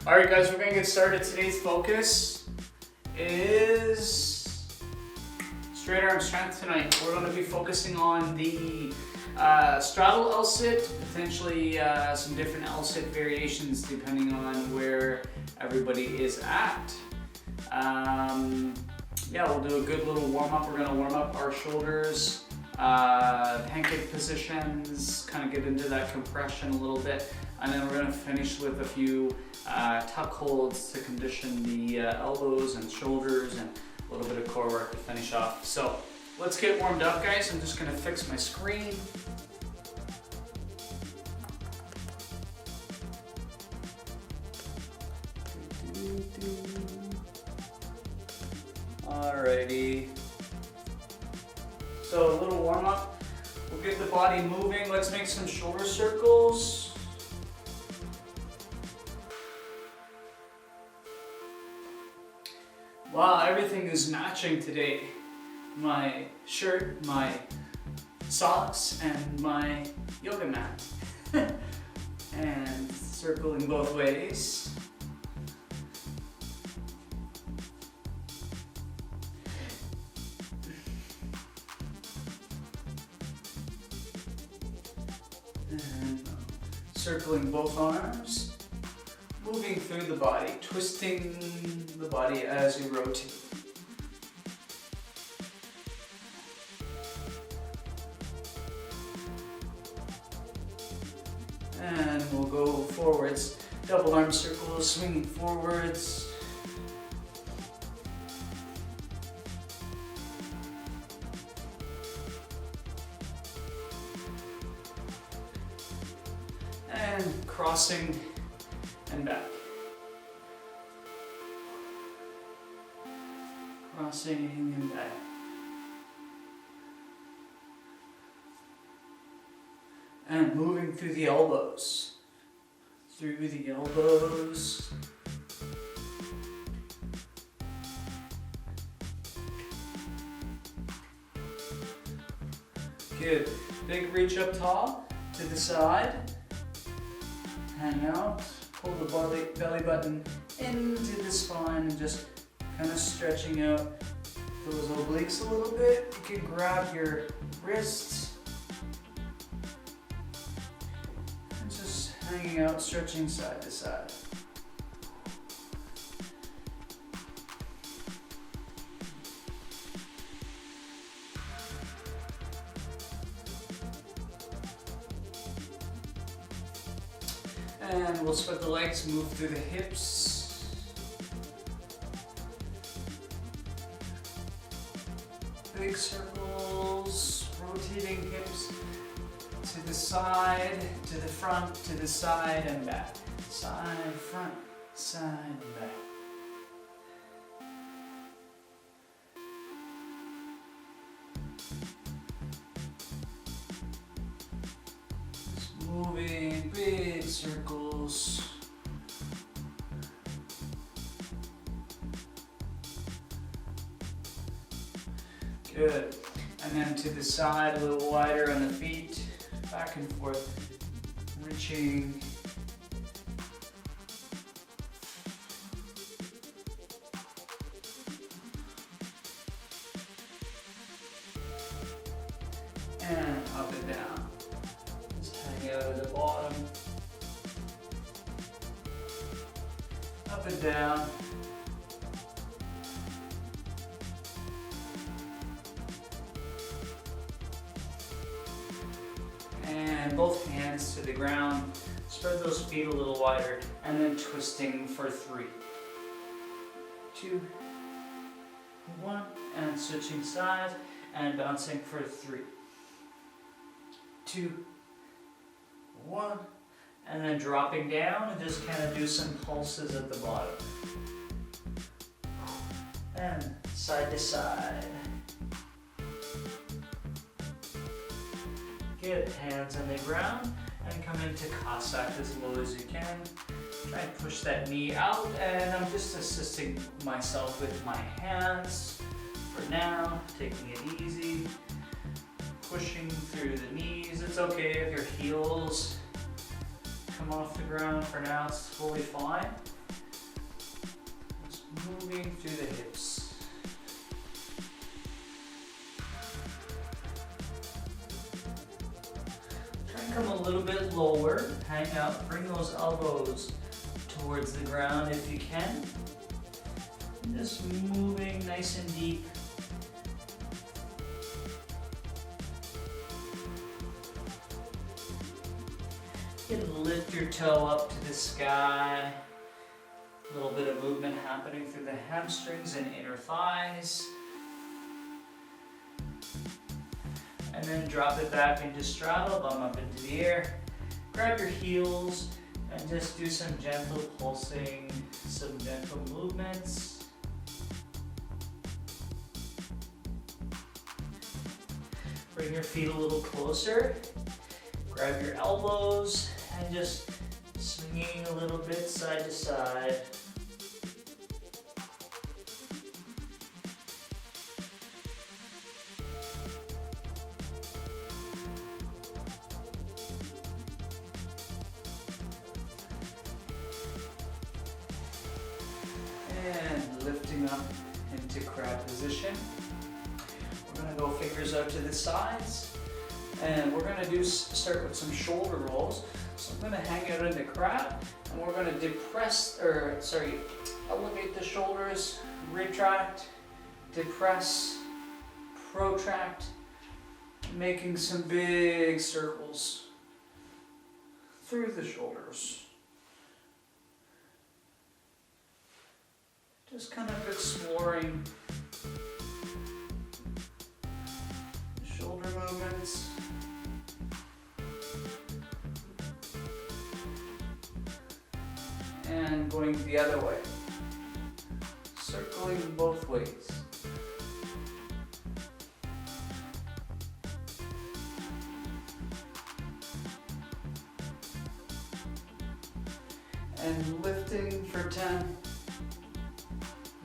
Alright guys, we're going to get started. Today's focus is straight arm strength tonight. We're going to be focusing on the straddle L-sit, potentially some different L-sit variations depending on where everybody is at. Yeah, we'll do a good little warm-up. We're going to warm up our shoulders, pancake positions, kind of get into that compression a little bit, and then we're going to finish with a few tuck holds to condition the elbows and shoulders and a little bit of core work to finish off. So let's get warmed up, guys. I'm just going to fix my screen. Alrighty. So a little warm up. We'll get the body moving. Let's make some shoulder circles. Wow, everything is matching today. My shirt, my socks, and my yoga mat. And circling both ways. And circling both arms. Moving through the body, twisting the body as you rotate. And we'll go forwards, double arm circles, swinging forwards. And crossing and back. Crossing and back. And moving through the elbows. Through the elbows. Good. Big reach up top to the side. Hang out. Pull the belly button into the spine and just kind of stretching out those obliques a little bit. You can grab your wrists and just hanging out, stretching side to side. And we'll spread the legs, move through the hips. Big circles, rotating hips to the side, to the front, to the side and back. Side, front, side and back. Moving big circles. Good. And then to the side, a little wider on the feet. Back and forth. Reaching. And up and down. Hang out at the bottom, up and down, and both hands to the ground. Spread those feet a little wider, and then twisting for 3, 2, 1, and switching sides and bouncing for 3, 2, 1, and then dropping down and just kind of do some pulses at the bottom. And side to side. Get hands on the ground and come into Cossack as low as you can. Try and push that knee out, and I'm just assisting myself with my hands for now, taking it easy. Pushing through the knees. It's okay if your heels come off the ground for now, it's fully fine. moving through the hips. Try and come a little bit lower, hang out, bring those elbows towards the ground if you can. And just moving nice and deep. You can lift your toe up to the sky. A little bit of movement happening through the hamstrings and inner thighs. And then drop it back into straddle, bum up into the air. Grab your heels and just do some gentle pulsing, some gentle movements. Bring your feet a little closer. Grab your elbows and just swinging a little bit side to side. And lifting up into crab position. We're going to go fingers out to the sides. And we're going to start with some shoulder rolls. So I'm going to hang out into crab, and we're going to elevate the shoulders, retract, depress, protract, making some big circles through the shoulders. Just kind of exploring shoulder movements. And going the other way, circling both ways. And lifting for 10,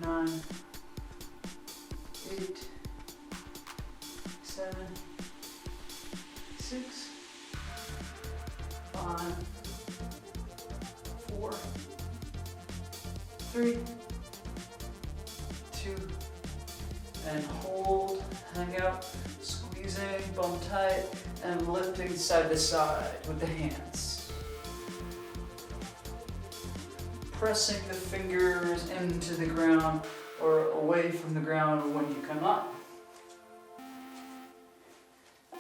9, 8, 7, 6, 5, 4, 3, 2, and hold, hang out, squeezing, bum tight, and lifting side to side with the hands. Pressing the fingers into the ground or away from the ground when you come up.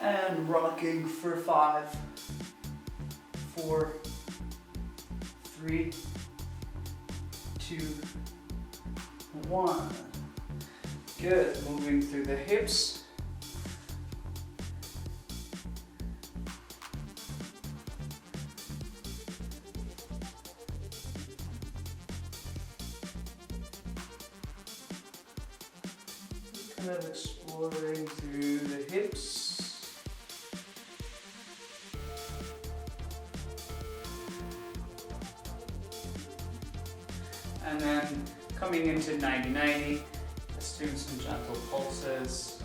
And rocking for 5, 4, 3, 2, 1. Good. Moving through the hips. Kind of exploring through the hips. And then coming into 90-90, just doing some gentle pulses.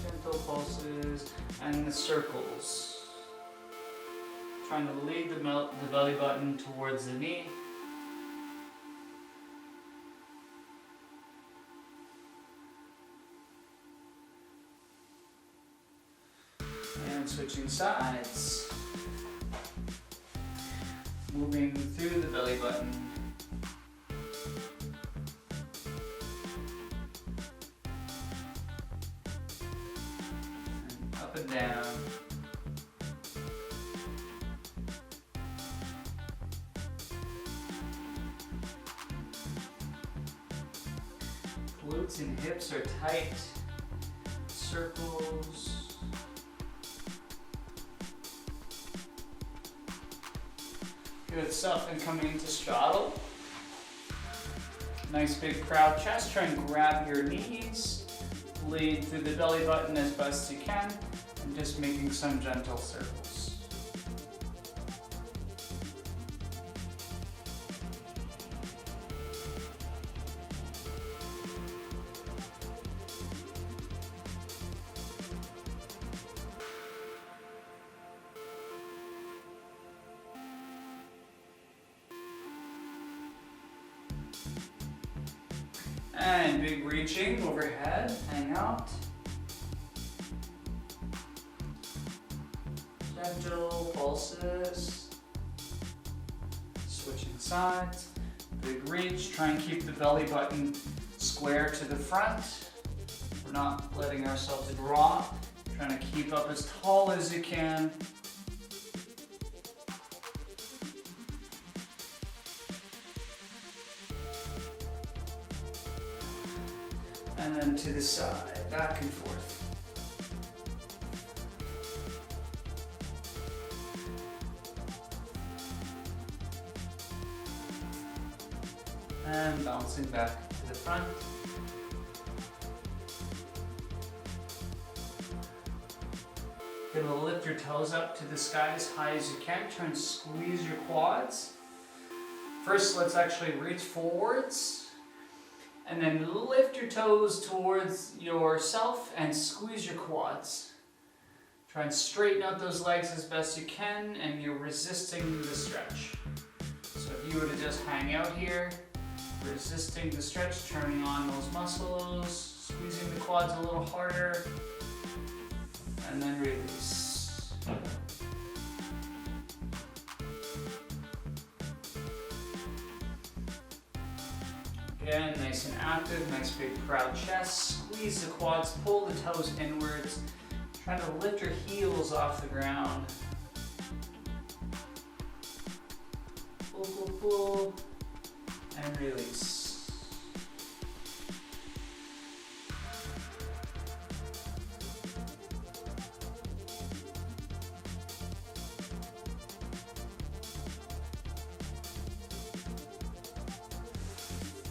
Gentle pulses and the circles. Trying to lead the belly button towards the knee. And switching sides. Moving through the belly button. And up and down. Glutes and hips are tight. Circles. Good stuff. And coming into straddle. Nice big proud chest. Try and grab your knees. Lead through the belly button as best you can. And just making some gentle circles. And big reaching overhead, hang out. Gentle pulses. Switching sides. Big reach, try and keep the belly button square to the front. We're not letting ourselves drop. Trying to keep up as tall as you can. And then to the side, back and forth. And bouncing back to the front. You're gonna lift your toes up to the sky as high as you can. Try and squeeze your quads. First, let's actually reach forwards. And then lift your toes towards yourself and squeeze your quads. Try and straighten out those legs as best you can, and you're resisting the stretch. So if you were to just hang out here, resisting the stretch, turning on those muscles, squeezing the quads a little harder, and then release. Again, nice and active, nice big proud chest. Squeeze the quads, pull the toes inwards. Try to lift your heels off the ground. Pull, pull, pull, and release.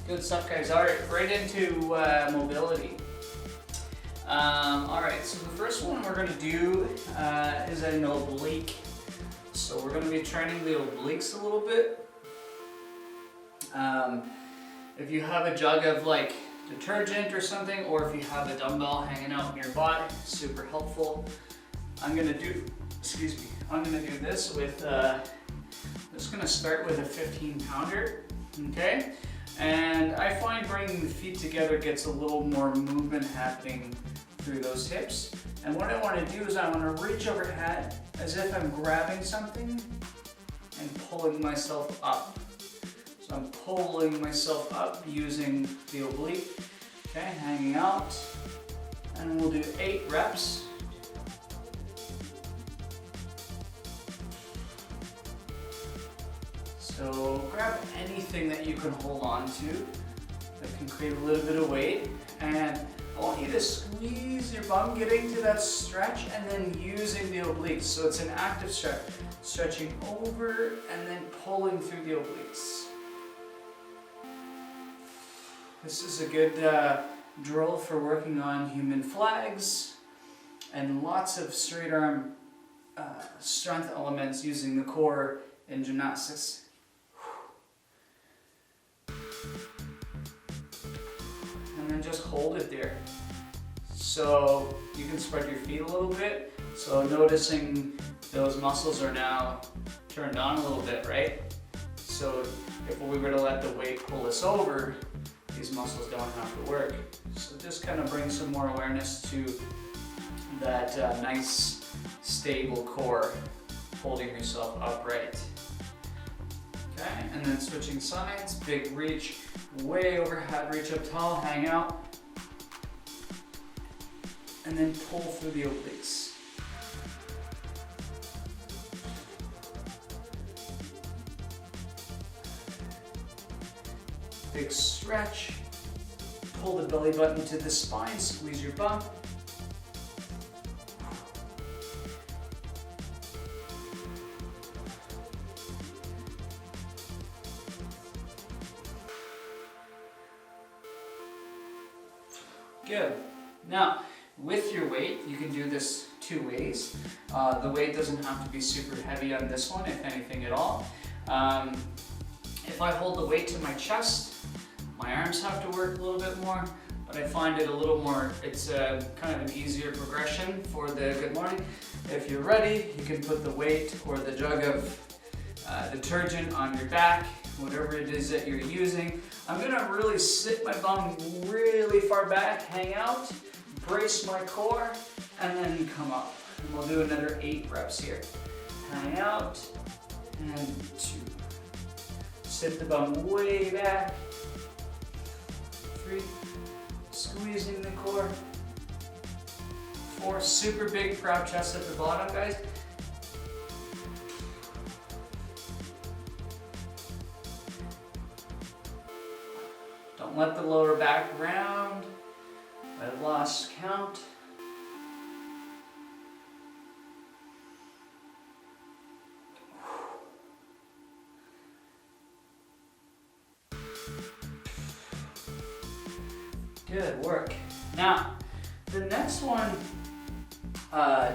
Good stuff, guys. All right, right into mobility. All right, so the first one we're going to do is an oblique. So we're going to be training the obliques a little bit. If you have a jug of like detergent or something, or if you have a dumbbell hanging out nearby, super helpful. I'm going to do this with, I'm just going to start with a 15-pounder, okay? And I find bringing the feet together gets a little more movement happening through those hips. And what I want to do is I want to reach overhead as if I'm grabbing something and pulling myself up. So I'm pulling myself up using the oblique, okay, hanging out. And we'll do 8 reps. So grab anything that you can hold on to that can create a little bit of weight, and I want you to squeeze your bum, getting to that stretch, and then using the obliques. So it's an active stretch, stretching over and then pulling through the obliques. This is a good drill for working on human flags and lots of straight arm strength elements using the core in gymnastics. And then just hold it there. So you can spread your feet a little bit. So noticing those muscles are now turned on a little bit, right? So if we were to let the weight pull us over, these muscles don't have to work. So just kind of bring some more awareness to that nice stable core, holding yourself upright. Okay, and then switching sides, big reach, way overhead, reach up tall, hang out, and then pull through the obliques. Big stretch, pull the belly button to the spine, squeeze your bum. Good. Now, with your weight, you can do this 2 ways. The weight doesn't have to be super heavy on this one, if anything at all. If I hold the weight to my chest, my arms have to work a little bit more, but I find it a little more, it's kind of an easier progression for the good morning. If you're ready, you can put the weight or the jug of detergent on your back, whatever it is that you're using. I'm gonna really sit my bum really far back, hang out, brace my core, and then come up. And we'll do another 8 reps here. Hang out, and 2. Sit the bum way back. 3, squeezing the core. 4, super big proud chest at the bottom, guys. Don't let the lower back round. I lost count. Good work. Now, the next one,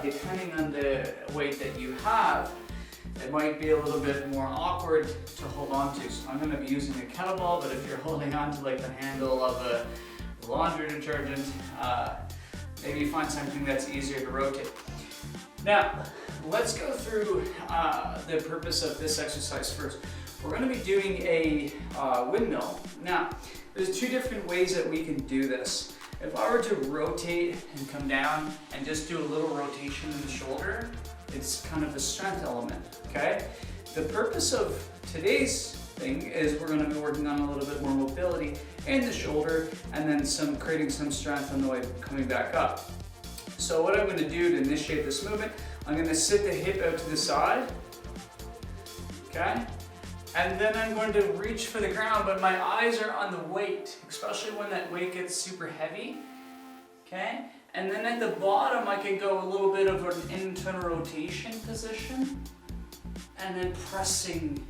depending on the weight that you have, it might be a little bit more awkward to hold on to. So I'm going to be using a kettlebell, but if you're holding on to like the handle of a laundry detergent, maybe find something that's easier to rotate. Now, let's go through the purpose of this exercise first. We're going to be doing a windmill. Now, there's 2 different ways that we can do this. If I were to rotate and come down and just do a little rotation in the shoulder, it's kind of a strength element, okay? The purpose of today's thing is we're going to be working on a little bit more mobility in the shoulder and then creating some strength on the way coming back up. So what I'm going to do to initiate this movement, I'm going to sit the hip out to the side, okay? And then I'm going to reach for the ground, but my eyes are on the weight, especially when that weight gets super heavy, okay? And then at the bottom, I can go a little bit of an internal rotation position, and then pressing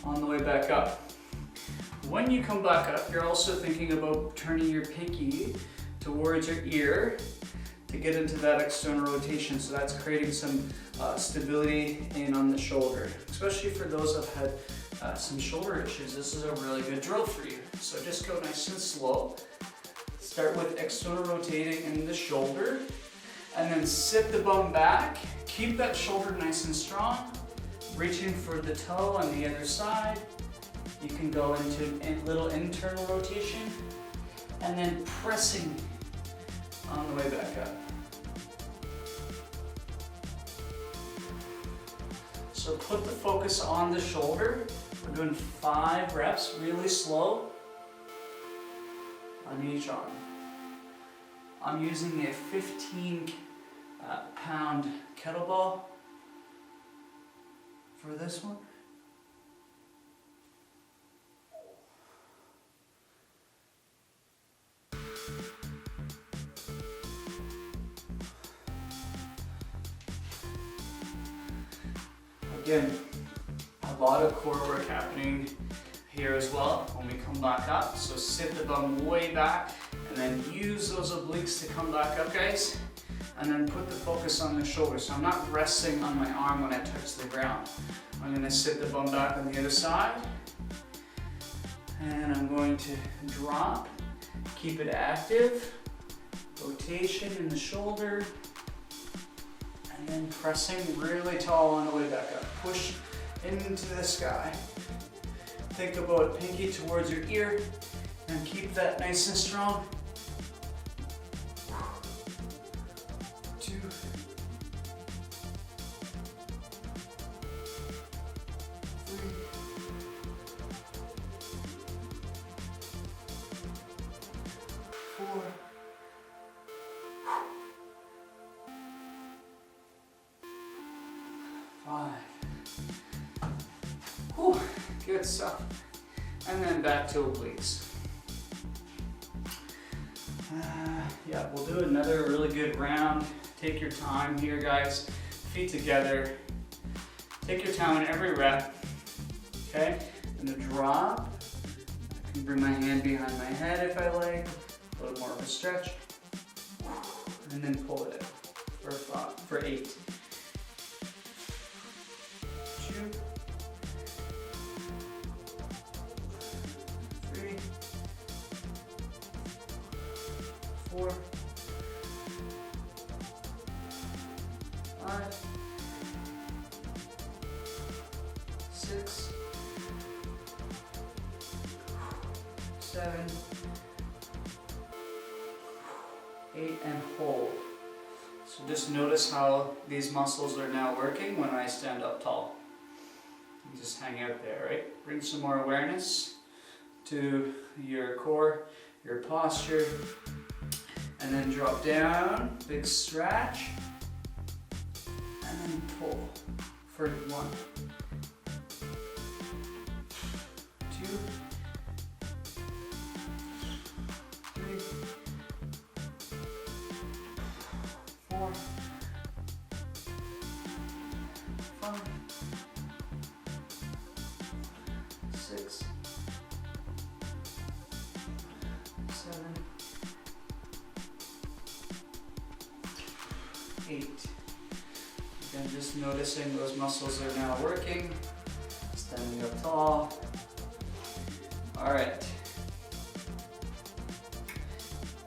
on the way back up. When you come back up, you're also thinking about turning your pinky towards your ear to get into that external rotation. So that's creating some stability in on the shoulder, especially for those that have had some shoulder issues. This is a really good drill for you. So just go nice and slow. Start with external rotating in the shoulder, and then sit the bum back. Keep that shoulder nice and strong. Reaching for the toe on the other side. You can go into a little internal rotation, and then pressing on the way back up. So put the focus on the shoulder. We're doing 5 reps, really slow, on each arm. I'm using a 15-pound kettlebell for this one. Again, a lot of core work happening here as well when we come back up. So sit the bum way back and then use those obliques to come back up, guys. And then put the focus on the shoulder. So I'm not resting on my arm when I touch the ground. I'm going to sit the bum back on the other side. And I'm going to drop, keep it active, rotation in the shoulder, and then pressing really tall on the way back up. Push into the sky. Think about pinky towards your ear and keep that nice and strong. 2, 3, 4, 5. Whew, good stuff. And then back to obliques. Yeah, we'll do another really good round. Take your time here, guys. Feet together. Take your time on every rep. Okay? I'm gonna drop. I can bring my hand behind my head if I like. A little more of a stretch. And then pull it in for 8. 2, 3, 4, 5, 6, 7, 8, and hold. So just notice how these muscles are now working when I stand up tall. You just hang out there, right? Bring some more awareness to your core, your posture, and then drop down, big stretch, and then pull for 1, 2, 3, 4, 5, 6, 7, 8. Again, just noticing those muscles are now working. Standing up tall. All right.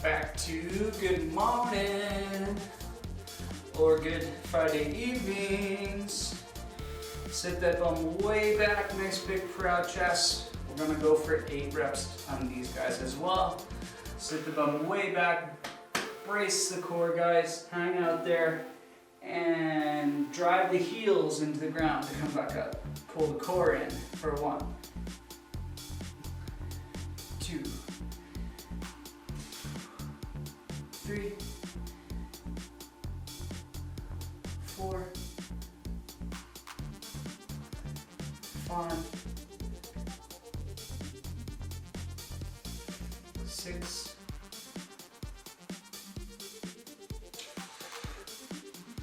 Back to good morning or good Friday evenings. Sit that bum way back, nice big proud chest. We're gonna go for 8 reps on these guys as well. Sit the bum way back, brace the core guys, hang out there, and drive the heels into the ground to come back up. Pull the core in for 1, 2, 3, 4, 5, 6,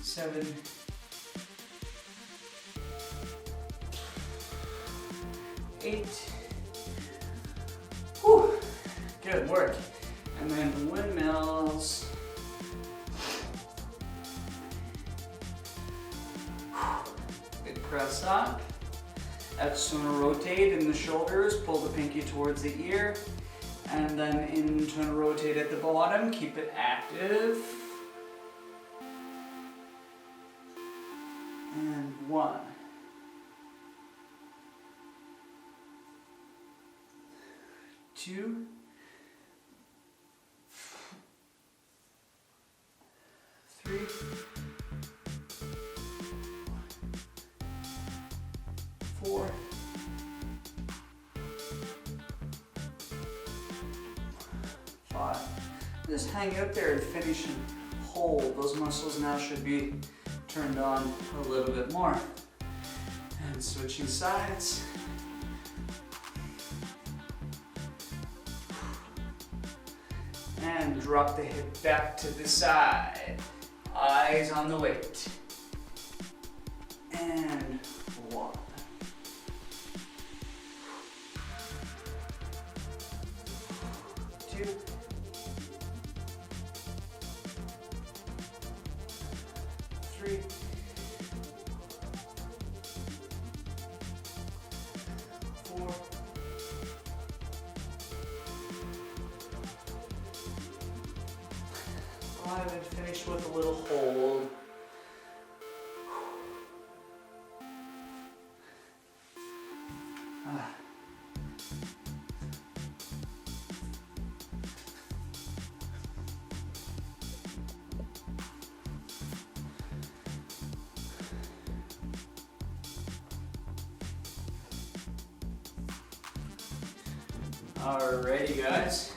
7, 8. Whew. Good work. And then windmills. Good press up. External rotate in the shoulders. Pull the pinky towards the ear. And then internal rotate at the bottom. Keep it active. And 1. 2. 3. 4. 5. Just hang out there and finish and hold. Those muscles now should be turned on a little bit more. And switching sides. And drop the hip back to the side. Eyes on the weight. And 1. 2. 3. 4. 5, and finish with a little hold. Alrighty, guys.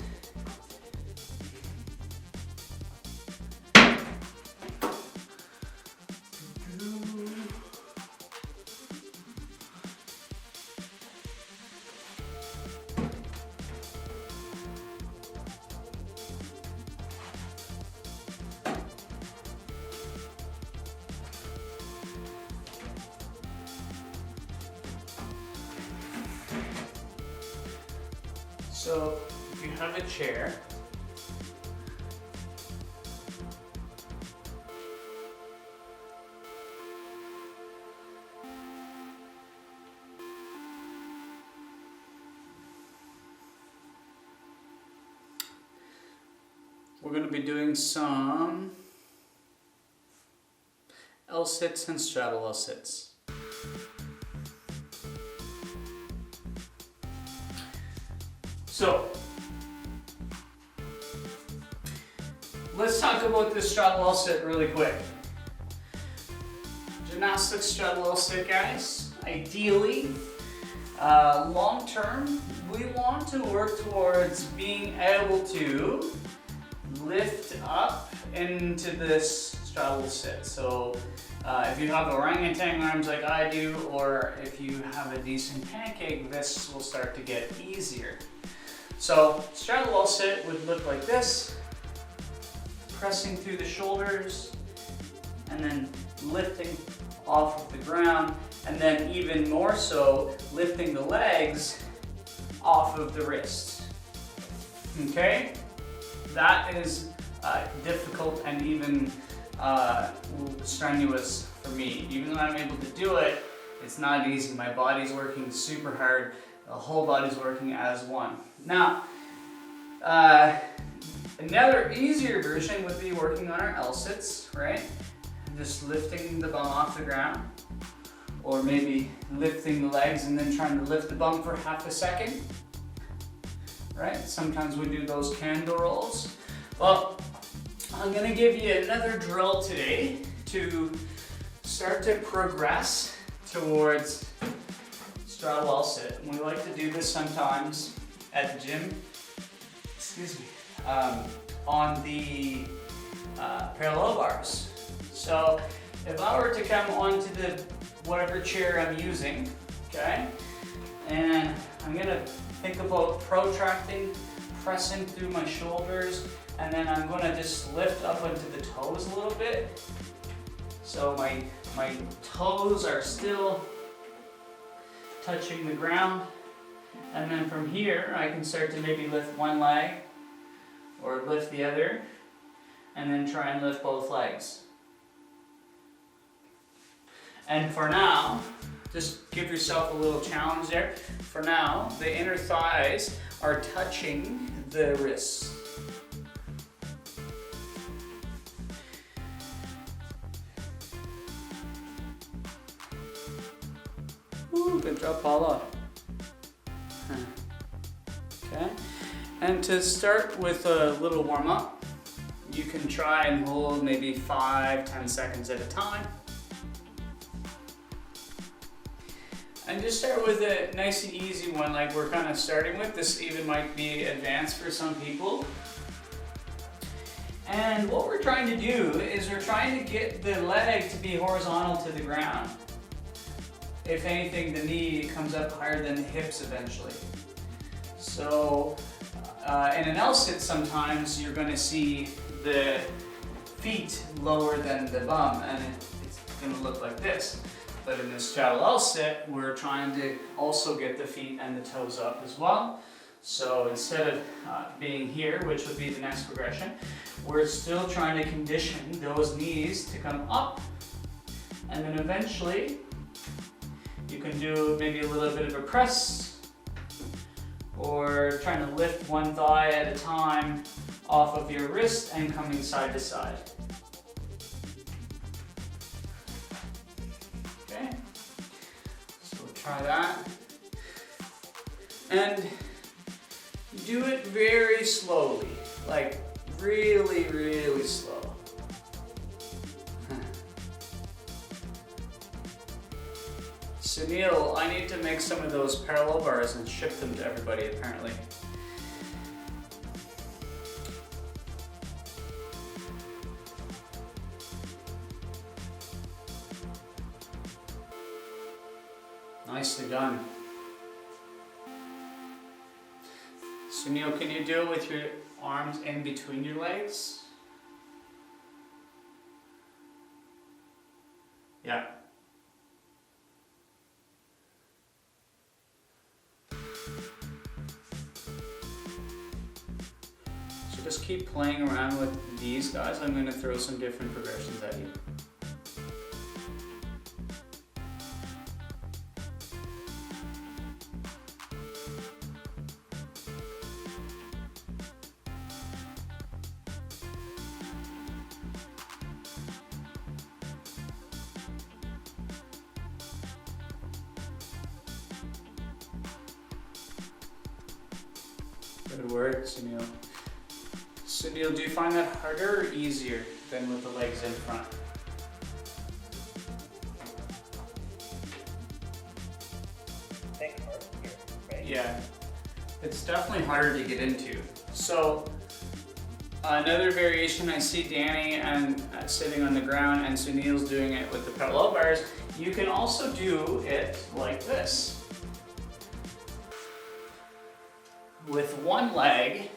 So, if you have a chair, we're going to be doing some L-sits and straddle L-sits. So, let's talk about this straddle L sit really quick. Gymnastics straddle L sit, guys. Ideally, long term, we want to work towards being able to lift up into this straddle sit. So if you have orangutan arms like I do, or if you have a decent pancake, this will start to get easier. So straddle L sit would look like this, pressing through the shoulders and then lifting off of the ground, and then even more so lifting the legs off of the wrists. Okay? That is difficult and even strenuous for me. Even though I'm able to do it, it's not easy. My body's working super hard. The whole body's working as one. Now, another easier version would be working on our L sits, right? Just lifting the bum off the ground, or maybe lifting the legs and then trying to lift the bum for half a second, right? Sometimes we do those candle rolls. Well, I'm gonna give you another drill today to start to progress towards straddle L sit. And we like to do this sometimes at the gym, on the parallel bars. So if I were to come onto the whatever chair I'm using, okay, and I'm gonna think about protracting, pressing through my shoulders, and then I'm gonna just lift up onto the toes a little bit. So my toes are still touching the ground. And then from here, I can start to maybe lift one leg or lift the other, and then try and lift both legs. And for now, just give yourself a little challenge there. For now, the inner thighs are touching the wrists. Ooh, good job, Paula. Okay, and to start with a little warm up, you can try and hold maybe 5-10 seconds at a time. And just start with a nice and easy one like we're kind of starting with. This even might be advanced for some people. And what we're trying to do is we're trying to get the leg to be horizontal to the ground. If anything, the knee comes up higher than the hips eventually. So in an L sit, sometimes you're going to see the feet lower than the bum, and it's going to look like this. But in this straddle L sit, we're trying to also get the feet and the toes up as well. So instead of being here, which would be the next progression, we're still trying to condition those knees to come up, and then eventually you can do maybe a little bit of a press, or trying to lift one thigh at a time off of your wrist and coming side to side. Okay, so we'll try that. And do it very slowly, like really, really slow. Sunil, I need to make some of those parallel bars and ship them to everybody apparently. Nicely done. Sunil, can you do it with your arms in between your legs? Yeah. So just keep playing around with these guys. I'm going to throw some different progressions at you. Good work, Sunil. So Neil, do you find that harder or easier than with the legs in front? I think harder, right? Yeah, it's definitely harder to get into. So another variation I see Danny and sitting on the ground, and Sunil's doing it with the parallel bars. You can also do it like this. With one leg,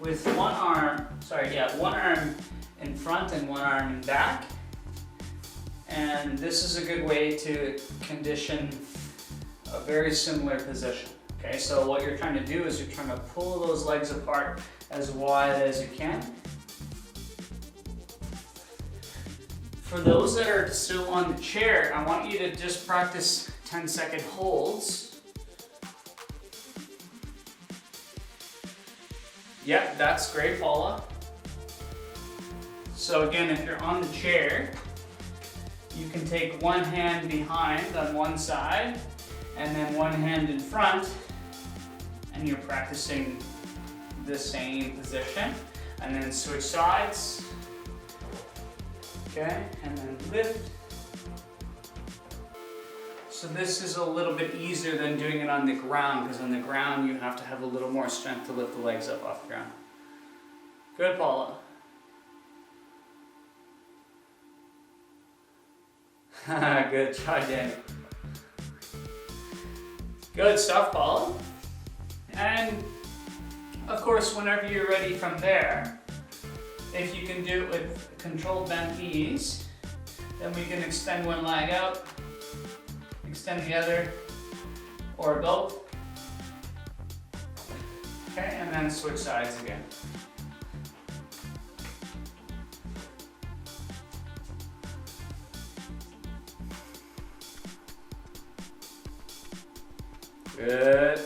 with one arm in front and one arm in back. And this is a good way to condition a very similar position. Okay, so what you're trying to do is you're trying to pull those legs apart as wide as you can. For those that are still on the chair, I want you to just practice 10-second holds. Yep, that's great, Paula. So again, if you're on the chair, you can take one hand behind on one side and then one hand in front, and you're practicing the same position. And then switch sides. Okay, and then lift. So this is a little bit easier than doing it on the ground, because on the ground you have to have a little more strength to lift the legs up off the ground. Good, Paula. Good try, Danny. Good stuff, Paula. And of course, whenever you're ready from there, if you can do it with controlled bent knees, then we can extend one leg out, extend the other, or both. Okay, and then switch sides again. Good.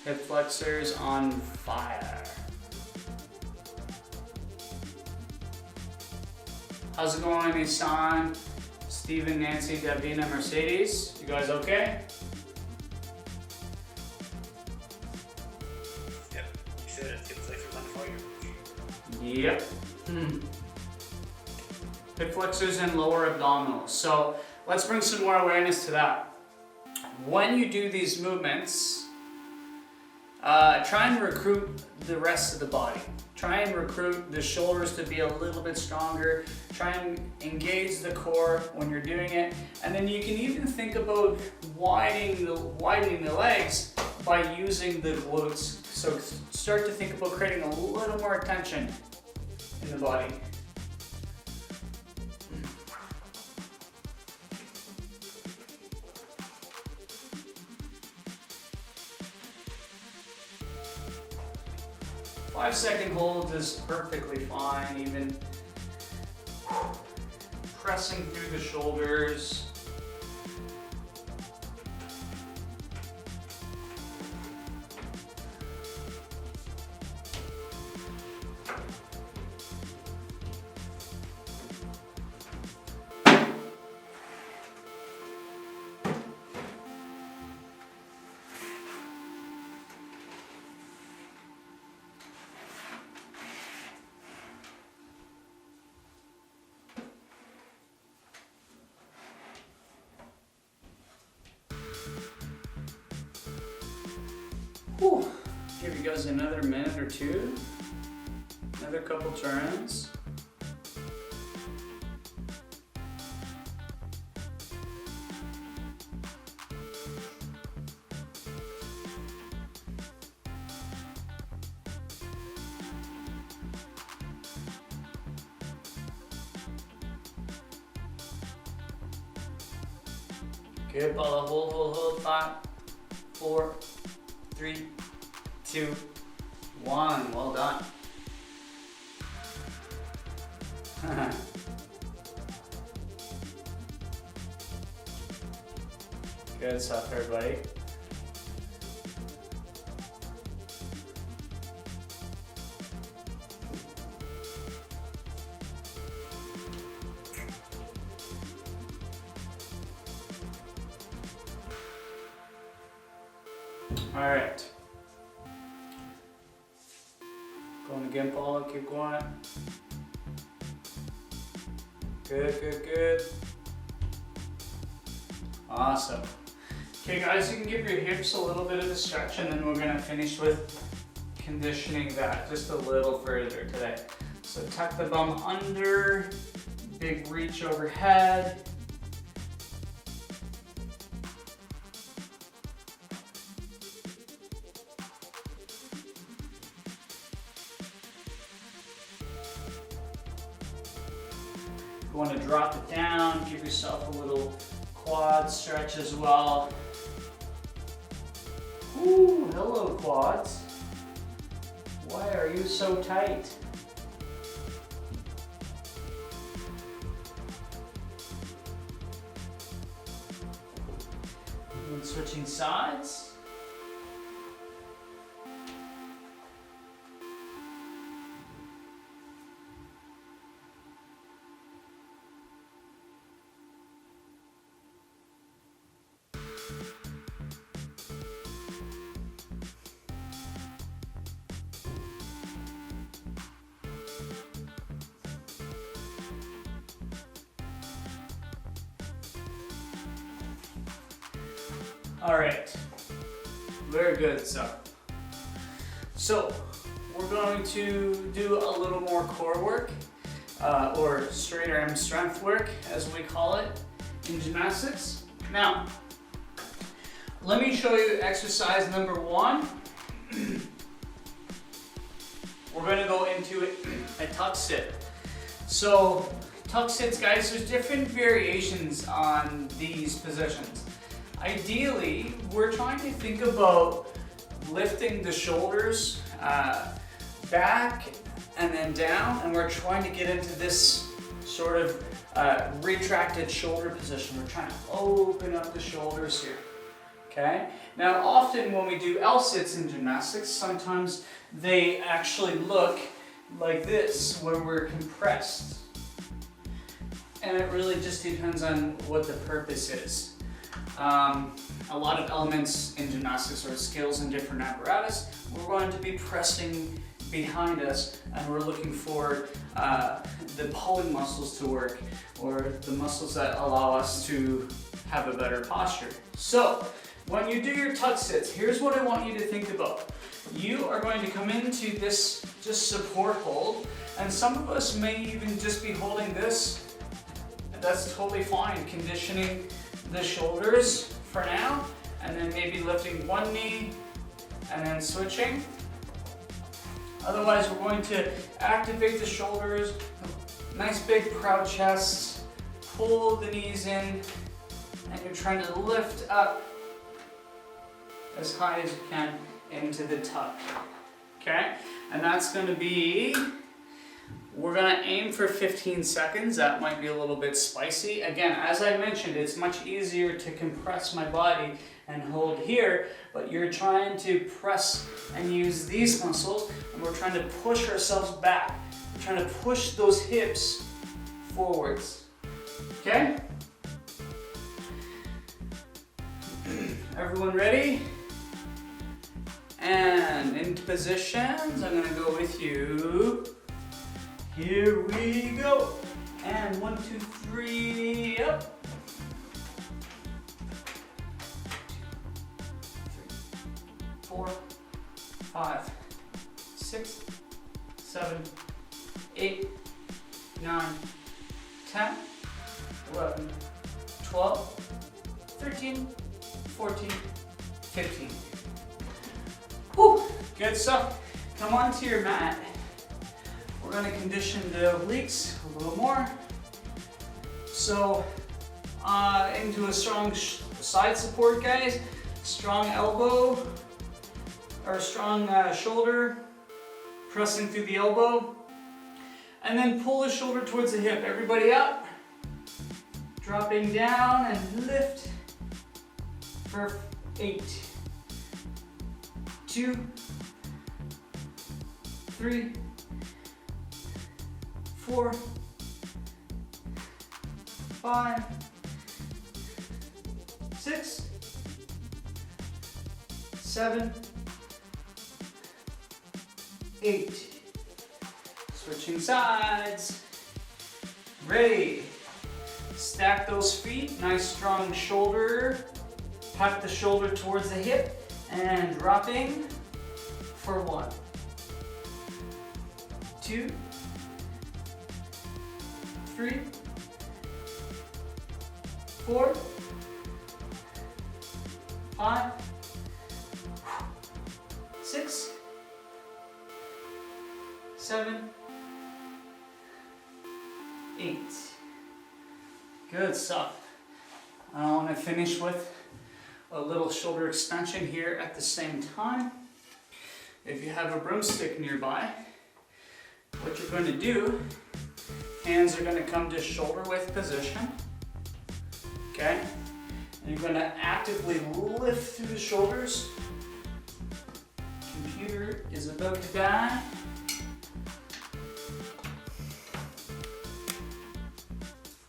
Hip flexors on fire. How's it going, Isan, Steven, Nancy, Davina, Mercedes? You guys okay? Yep. You said it feels like you're on fire. Yep. Hip flexors and lower abdominals. So let's bring some more awareness to that. When you do these movements, try and recruit the rest of the body. Try and recruit the shoulders to be a little bit stronger. Try and engage the core when you're doing it. And then you can even think about widening the legs by using the glutes. So start to think about creating a little more tension in the body. Five-second hold is perfectly fine, even pressing through the shoulders. Whew. Give you guys another minute or two, another couple turns. Good, Paula. Hold. 5, 4, 3, 2, 1. Well done. Good stuff, everybody. All right. Going again, Paula, keep going. Good, good, good. Awesome. Okay guys, you can give your hips a little bit of a stretch and then we're gonna finish with conditioning that just a little further today. So tuck the bum under, big reach overhead. If you want to drop it down, give yourself a little quad stretch as well. Ooh, hello quads. Why are you so tight? And switching sides. All right, very good. So we're going to do a little more core work, or straight arm strength work, as we call it in gymnastics. Now, let me show you exercise number 1. We're going to go into a tuck sit. So tuck sits, guys, there's different variations on these positions. Ideally, we're trying to think about lifting the shoulders back and then down, and we're trying to get into this sort of retracted shoulder position. We're trying to open up the shoulders here, okay? Now, often when we do L-sits in gymnastics, sometimes they actually look like this, where we're compressed. And it really just depends on what the purpose is. A lot of elements in gymnastics or skills in different apparatus, we're going to be pressing behind us and we're looking for the pulling muscles to work, or the muscles that allow us to have a better posture. So when you do your tuck sits, here's what I want you to think about. You are going to come into this just support hold, and some of us may even just be holding this. That's totally fine, conditioning the shoulders for now, and then maybe lifting one knee and then switching. Otherwise, we're going to activate the shoulders, nice big proud chest, pull the knees in, and you're trying to lift up as high as you can into the tuck, okay? And that's gonna be, we're gonna aim for 15 seconds. That might be a little bit spicy. Again, as I mentioned, it's much easier to compress my body and hold here, but you're trying to press and use these muscles, and we're trying to push ourselves back. We're trying to push those hips forwards, okay? Everyone ready? And into positions, I'm gonna go with you. Here we go. And 1, 2, 3, up. 4, 5, 6, 7, 8, 9, 10, 11, 12, 13, 14, 15. Whew, good stuff. Come onto your mat. We're going to condition the obliques a little more. So, into a strong side support, guys. Strong elbow, or strong shoulder, pressing through the elbow. And then pull the shoulder towards the hip. Everybody up. Dropping down and lift for 8, 2, 3, 4, 5, 6, 7, 8. Switching sides. Ready. Stack those feet, nice strong shoulder. Tuck the shoulder towards the hip and dropping for 1, 2, 3, 4, 5, 6, 7, 8. Good stuff. I want to finish with a little shoulder extension here at the same time. If you have a broomstick nearby, what you're going to do, hands are going to come to shoulder width position. Okay? And you're going to actively lift through the shoulders. Computer is about to die.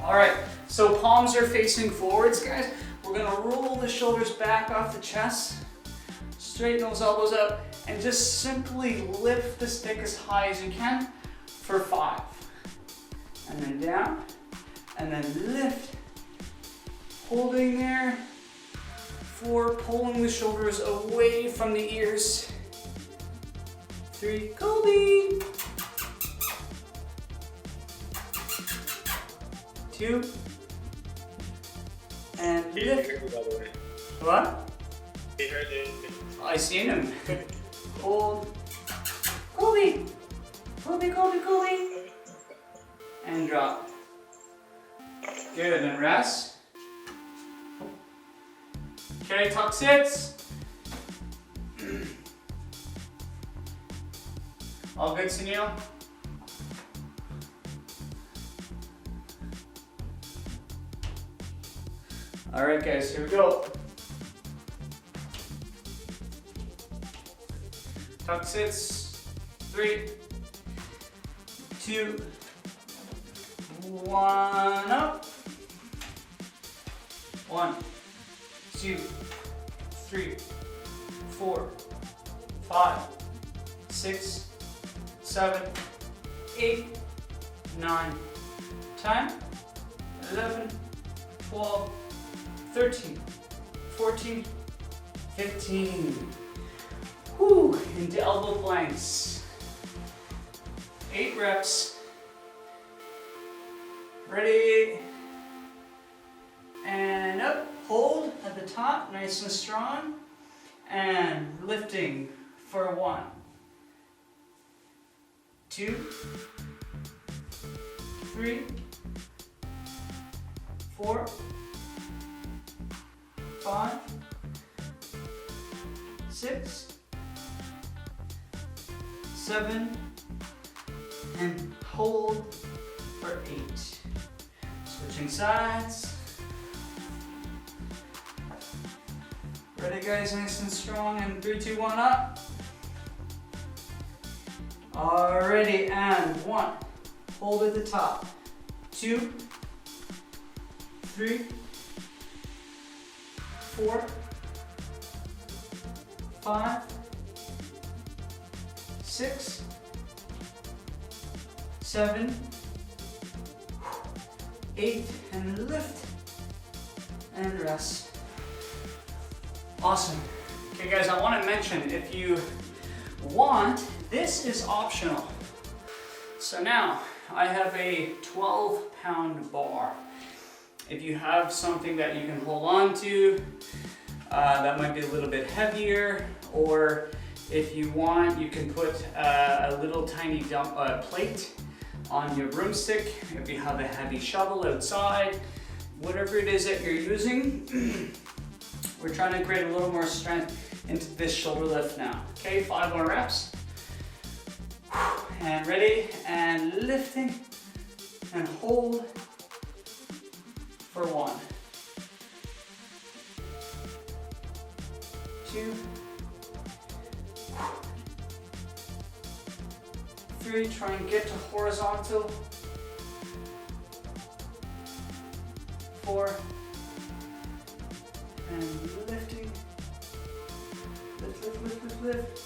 Alright, so palms are facing forwards, guys. We're gonna roll the shoulders back off the chest, straighten those elbows up, and just simply lift the stick as high as you can for 5. And then down, and then lift, holding there, 4, pulling the shoulders away from the ears, 3, Colby, 2, and lift. By the way. What? He heard it. I seen him. Hold. Colby! Colby, Colby, Colby! And drop. Good, and rest. Okay, tuck sits. All good, Sunil? All right, guys, here we go. Tuck sits. 3, 2, 1, up. 1, 2, 3, 4, 5, 6, 7, 8, 9, 10, 11, 12, 13, 14, 15. Whew, into elbow planks. 8 reps. Ready. And up. Hold at the top, nice and strong. And lifting for 1, 2, 3, 4, 5, 6, 7, and hold for 8. Switching sides. Ready, guys, nice and strong, and 3, 2, 1, up. Alrighty, and 1. Hold at the top. 2, 3, 4, 5, 6, 7, 8, and lift and rest. Awesome. Okay, guys, I want to mention, if you want, this is optional. So now I have a 12-pound bar. If you have something that you can hold on to, that might be a little bit heavier, or if you want, you can put a little tiny plate on your broomstick. If you have a heavy shovel outside, whatever it is that you're using, we're trying to create a little more strength into this shoulder lift now. Okay, 5 more reps. And ready, and lifting, and hold for 1, 2, 3, try and get to horizontal. 4, and lifting. Lift, lift, lift, lift, lift.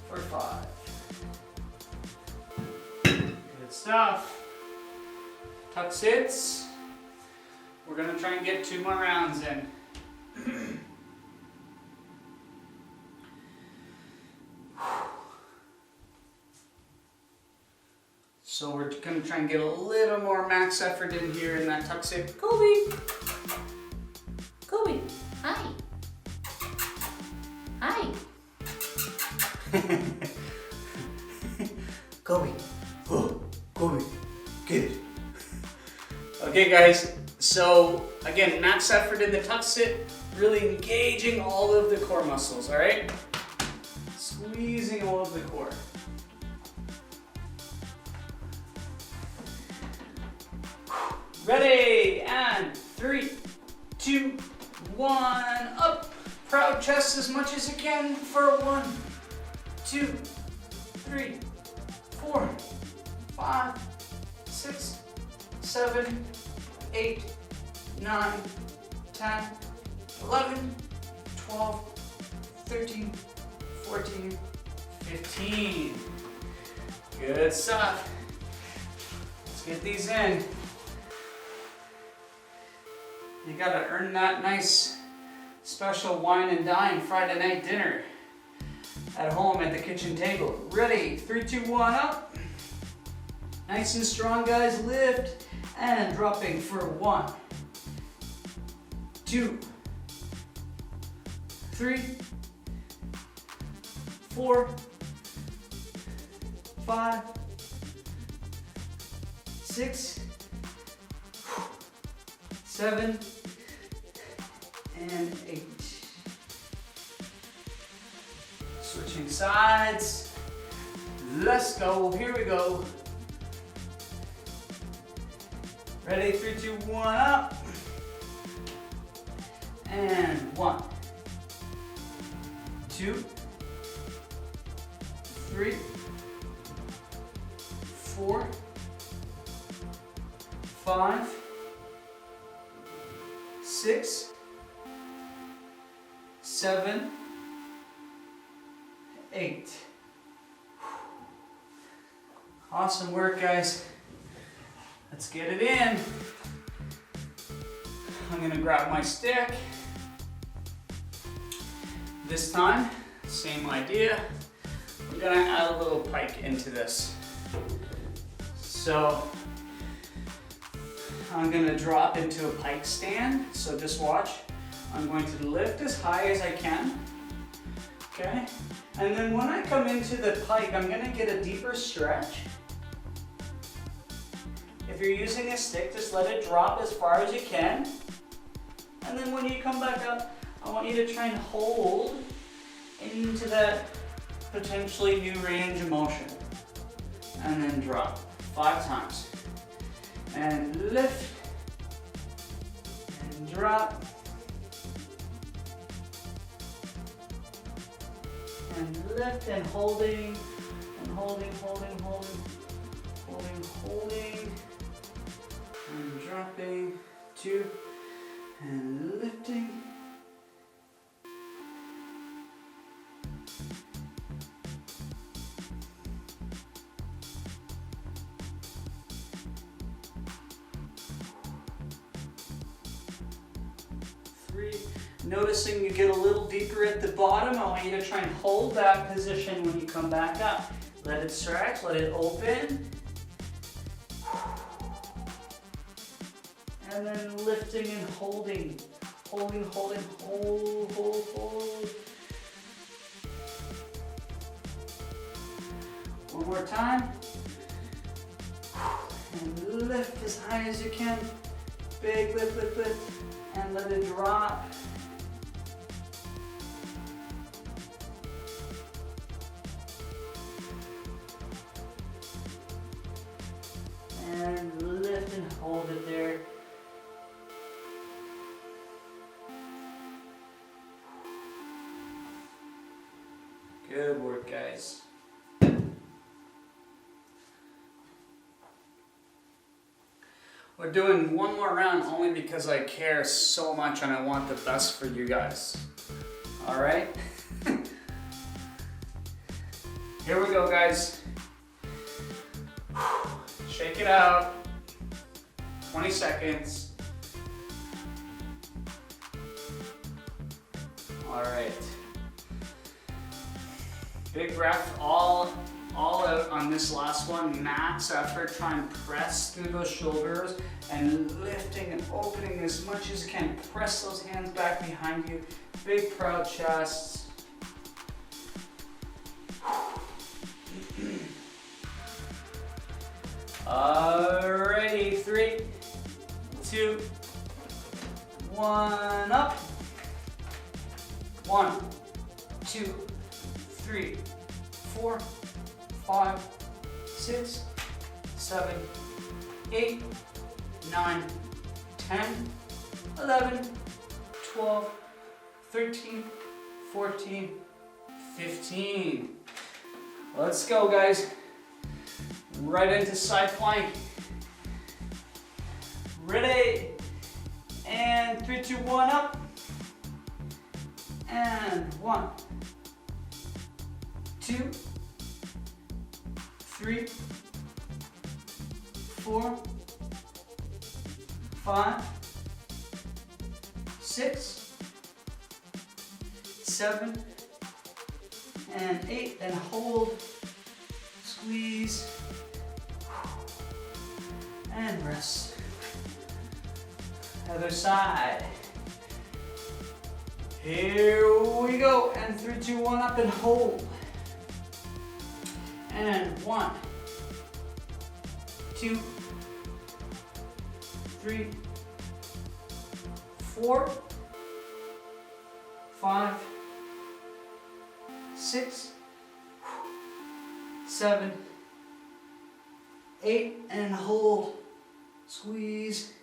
For 5. Good stuff. Tuck sits. We're gonna try and get 2 more rounds in. So we're gonna try and get a little more max effort in here in that tuck sit. Kobe! Kobe, hi. Hi. Kobe. Oh, Kobe. Good. Okay guys, so again, max effort in the tuck sit, really engaging all of the core muscles, alright? Squeezing all of the core. Ready, and 3, 2, 1, up. Proud chest as much as you can for 1, 2, 3, 4, 5, 6, 7, 8, 9, 10, 11, 12, 13, 14, 15. Good stuff. Let's get these in. You gotta earn that nice special wine and dine Friday night dinner at home at the kitchen table. Ready, 3, 2, 1, up. Nice and strong, guys. Lift and dropping for 1, 2, 3, 4, 5, 6, 7, and 8. Switching sides. Let's go. Here we go. Ready? 3, 2, 1, up. And 1, 2, 3, 4, 5, 6, 7, 8. Awesome work, guys. Let's get it in. I'm gonna grab my stick. This time, same idea. We're gonna add a little pike into this. So, I'm gonna drop into a pike stand. So just watch. I'm going to lift as high as I can. Okay? And then when I come into the pike, I'm gonna get a deeper stretch. If you're using a stick, just let it drop as far as you can. And then when you come back up, I want you to try and hold into that potentially new range of motion. And then drop 5 times. And lift. And drop. And lift and holding. And holding, holding, holding. Holding, holding. And dropping. 2. And lifting. Noticing you get a little deeper at the bottom, I want you to try and hold that position when you come back up. Let it stretch, let it open. And then lifting and holding. Holding, holding, hold, hold, hold. One more time. And lift as high as you can. Big lift, lift, lift. And let it drop. And lift and hold it there. Good work, guys. We're doing one more round only because I care so much and I want the best for you guys. All right? Here we go, guys. Shake it out. 20 seconds. All right. Big breath, all out on this last one. Max effort. Try and press through those shoulders and lifting and opening as much as you can. Press those hands back behind you. Big proud chests. Alrighty, 3, 2, 1, up. 1, 2, 3, 4, 5, 6, 7, 8, 9, 10, 11, 12, 13, 14, 15. Let's go, guys. Right into side plank. Ready? And 3, 2, 1, up. And 1, 2, 3, 4, 5, 6, 7, and 8, and hold, squeeze, and rest. Other side. Here we go, and 3, 2, 1, up and hold. And 1, 2, 3, 4, 5, 6, 7, 8, and hold, squeeze.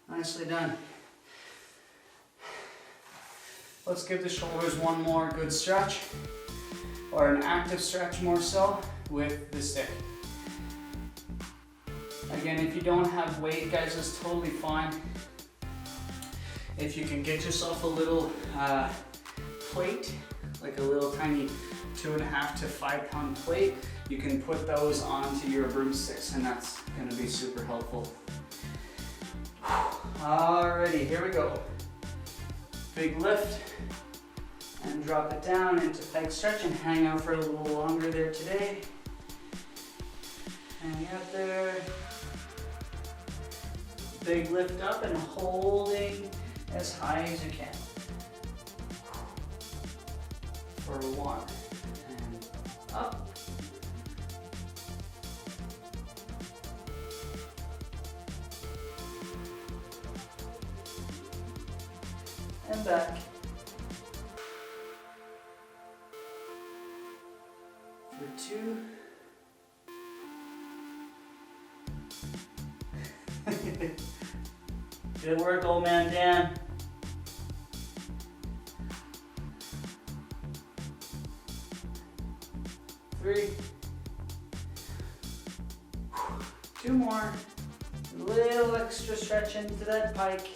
Nicely done. Let's give the shoulders one more good stretch, or an active stretch more so, with the stick. Again, if you don't have weight, guys, it's totally fine. If you can get yourself a little plate, like a little tiny 2.5 to 5 pound plate, you can put those onto your broomsticks, and that's going to be super helpful. Alrighty, here we go. Big lift, and drop it down into peg stretch and hang out for a little longer there today. Hang out there. Big lift up and holding as high as you can. For 1, and up. And back. For 2. Good work, old man Dan. 3. 2 more. A little extra stretch into that pike.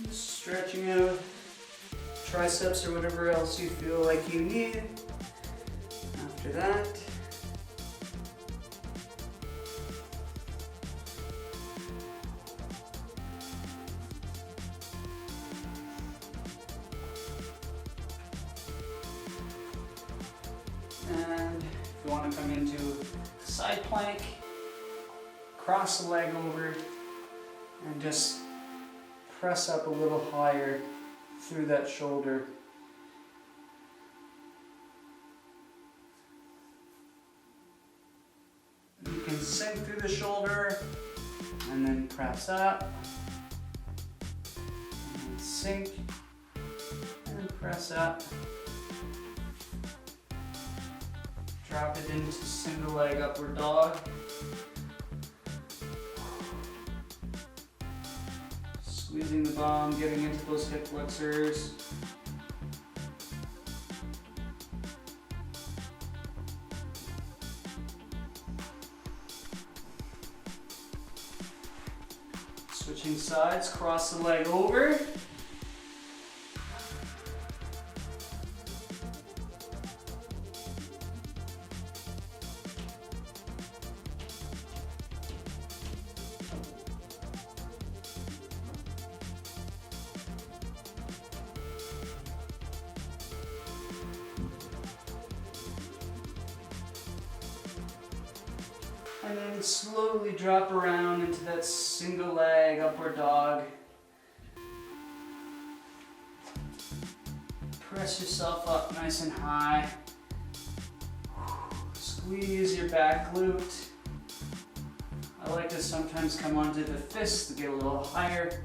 Just stretching out triceps or whatever else you feel like you need. After that, and if you want to come into side plank, cross the leg over and just press up a little higher through that shoulder. You can sink through the shoulder and then press up and sink and press up. Drop it into single leg upward dog. Squeezing the bum, getting into those hip flexors. Switching sides, cross the leg over. And then slowly drop around into that single leg upward dog. Press yourself up nice and high. Squeeze your back glute. I like to sometimes come onto the fists to get a little higher.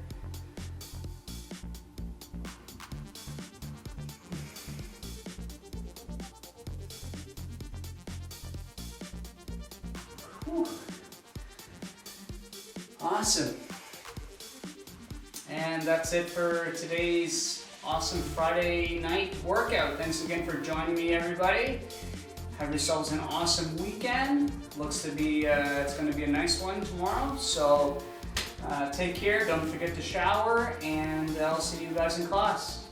Whew. Awesome. And that's it for today's awesome Friday night workout. Thanks again for joining me, everybody. Have yourselves an awesome weekend. Looks to be, it's going to be a nice one tomorrow. So take care, don't forget to shower, and I'll see you guys in class.